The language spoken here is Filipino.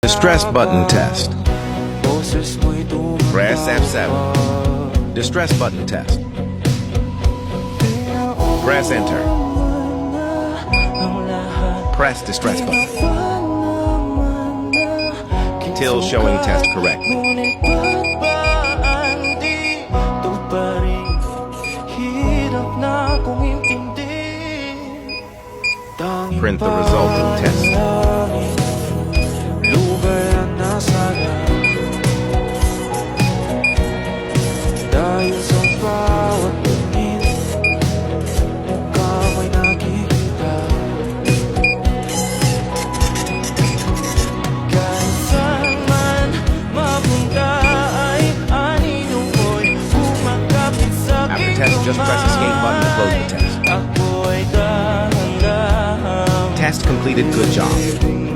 Distress button test. Press F7. Distress button test. Press enter. Press distress button. Till showing test correct. Print the result of the test. After test, just press escape button to close the test. Test completed. Good job.